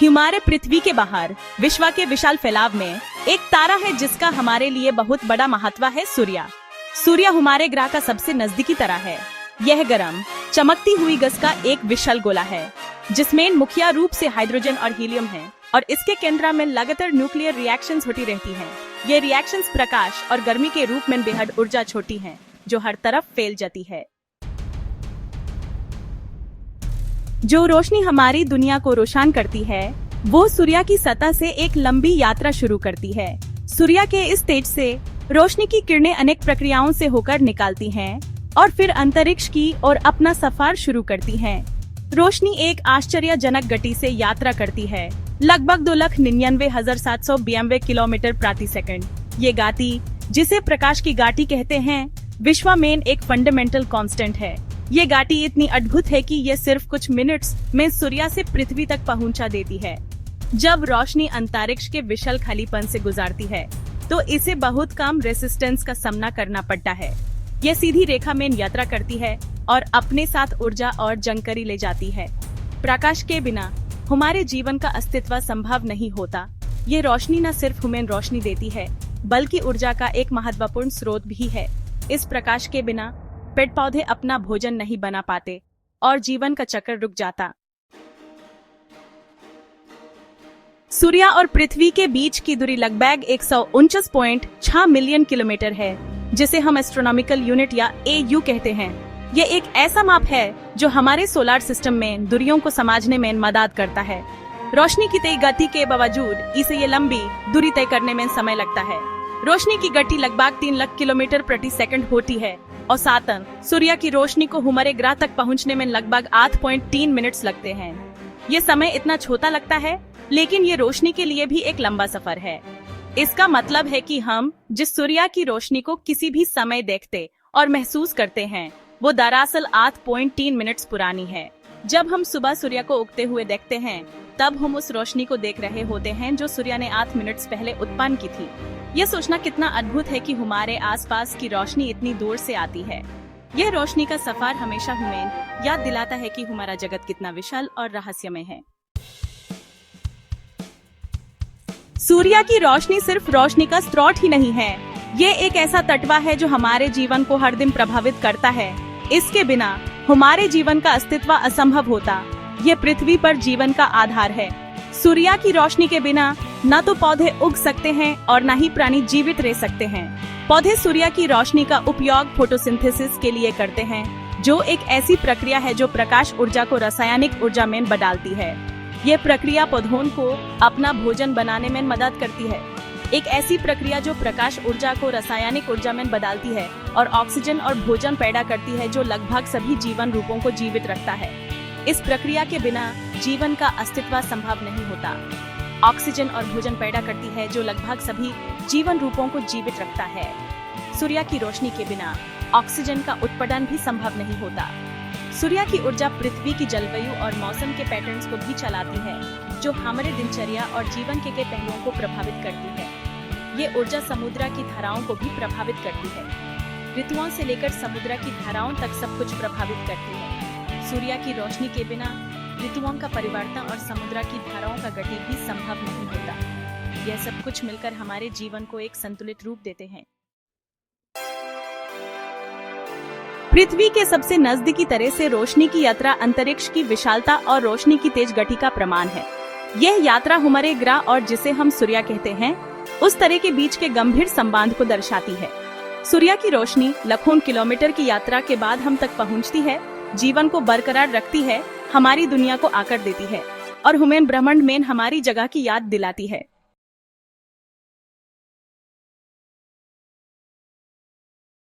हमारे पृथ्वी के बाहर विश्व के विशाल फैलाव में एक तारा है जिसका हमारे लिए बहुत बड़ा महत्व है, सूर्य। सूर्य हमारे ग्रह का सबसे नजदीकी तारा है। यह गर्म चमकती हुई गैस का एक विशाल गोला है जिसमें मुख्य रूप से हाइड्रोजन और हीलियम है और इसके केंद्र में लगातार न्यूक्लियर रिएक्शंस होती रहती हैं। ये रिएक्शंस प्रकाश और गर्मी के रूप में बेहद ऊर्जा छोटी हैं जो हर तरफ फैल जाती है। जो रोशनी हमारी दुनिया को रोशन करती है वो सूर्य की सतह से एक लंबी यात्रा शुरू करती है। सूर्य के इस तेज से रोशनी की किरणें अनेक प्रक्रियाओं से होकर निकलती हैं और फिर अंतरिक्ष की ओर अपना सफर शुरू करती हैं। रोशनी एक आश्चर्यजनक गति से यात्रा करती है, लगभग 2,99,792 किलोमीटर प्रति सेकंड। ये गति, जिसे प्रकाश की गति कहते हैं, विश्व में एक फंडामेंटल कांस्टेंट है। ये गति इतनी अद्भुत है कि ये सिर्फ कुछ मिनट्स में सूर्य से पृथ्वी तक पहुंचा देती है। जब रोशनी अंतरिक्ष के विशाल खालीपन से गुजरती है तो इसे बहुत कम रेजिस्टेंस का सामना करना पड़ता है। ये सीधी रेखा में यात्रा करती है और अपने साथ ऊर्जा और जानकारी ले जाती है। प्रकाश के बिना हमारे जीवन का अस्तित्व संभव नहीं होता। ये रोशनी न सिर्फ हमें रोशनी देती है बल्कि ऊर्जा का एक महत्वपूर्ण स्रोत भी है। इस प्रकाश के बिना पेड़ पौधे अपना भोजन नहीं बना पाते और जीवन का चक्र रुक जाता। सूर्य और पृथ्वी के बीच की दूरी लगभग 149.6 मिलियन किलोमीटर है, जिसे हम एस्ट्रोनॉमिकल यूनिट या AU कहते हैं। ये एक ऐसा माप है जो हमारे सोलर सिस्टम में दूरियों को समझने में मदद करता है। रोशनी की तेज गति के बावजूद इसे ये लंबी दूरी तय करने में समय लगता है। रोशनी की गति लगभग 3 लाख किलोमीटर प्रति सेकंड होती है और सातन सूर्य की रोशनी को हमारे ग्रह तक पहुंचने में लगभग 8.3 मिनट्स लगते हैं। ये समय इतना छोटा लगता है, लेकिन ये रोशनी के लिए भी एक लंबा सफर है। इसका मतलब है कि हम जिस सूर्य की रोशनी को किसी भी समय देखते और महसूस करते हैं वो दरअसल 8.3 मिनट्स पुरानी है। जब हम सुबह सूर्य को उगते हुए देखते हैं तब हम उस रोशनी को देख रहे होते हैं जो सूर्य ने 8 मिनट्स पहले उत्पन्न की थी। यह सोचना कितना अद्भुत है कि हमारे आसपास की रोशनी इतनी दूर से आती है। यह रोशनी का सफर हमेशा हमें याद दिलाता है कि हमारा जगत कितना विशाल और रहस्यमय है। सूर्य की रोशनी सिर्फ रोशनी का स्रोत ही नहीं है, ये एक ऐसा तत्व है जो हमारे जीवन को हर दिन प्रभावित करता है। इसके बिना हमारे जीवन का अस्तित्व असंभव होता। ये पृथ्वी पर जीवन का आधार है। सूर्य की रोशनी के बिना न तो पौधे उग सकते हैं और न ही प्राणी जीवित रह सकते हैं। पौधे सूर्य की रोशनी का उपयोग फोटोसिंथेसिस के लिए करते हैं, जो एक ऐसी प्रक्रिया है जो प्रकाश ऊर्जा को रासायनिक ऊर्जा में बदलती है। ये प्रक्रिया पौधों को अपना भोजन बनाने में मदद करती है। एक ऐसी प्रक्रिया जो प्रकाश ऊर्जा को रासायनिक ऊर्जा में बदलती है और ऑक्सीजन और भोजन पैदा करती है जो लगभग सभी जीवन रूपों को जीवित रखता है। इस प्रक्रिया के बिना जीवन का अस्तित्व संभव नहीं होता। ऑक्सीजन और भोजन पैदा करती है जो लगभग सभी जीवन रूपों को जीवित रखता है। सूर्य की रोशनी के बिना ऑक्सीजन का उत्पादन भी संभव नहीं होता। सूर्य की ऊर्जा पृथ्वी की जलवायु और मौसम के पैटर्न्स को भी चलाती है, जो हमारे दिनचर्या और जीवन के पहलुओं को प्रभावित करती है। ये ऊर्जा समुद्र की धाराओं को भी प्रभावित करती है। ऋतुओं से लेकर समुद्र की धाराओं तक सब कुछ प्रभावित करती है। सूर्य की रोशनी के बिना ऋतुओं का परिवर्तन और समुद्र की धाराओं का गति भी संभव नहीं होता। यह सब कुछ मिलकर हमारे जीवन को एक संतुलित रूप देते हैं। पृथ्वी के सबसे नजदीकी तरह से रोशनी की यात्रा अंतरिक्ष की विशालता और रोशनी की तेज गति का प्रमाण है। यह यात्रा हमारे ग्रह और जिसे हम सूर्य कहते हैं उस तरह के बीच के गंभीर संबंध को दर्शाती है। सूर्य की रोशनी लाखों किलोमीटर की यात्रा के बाद हम तक पहुंचती है, जीवन को बरकरार रखती है, हमारी दुनिया को आकार देती है और हमें ब्रह्मांड में हमारी जगह की याद दिलाती है।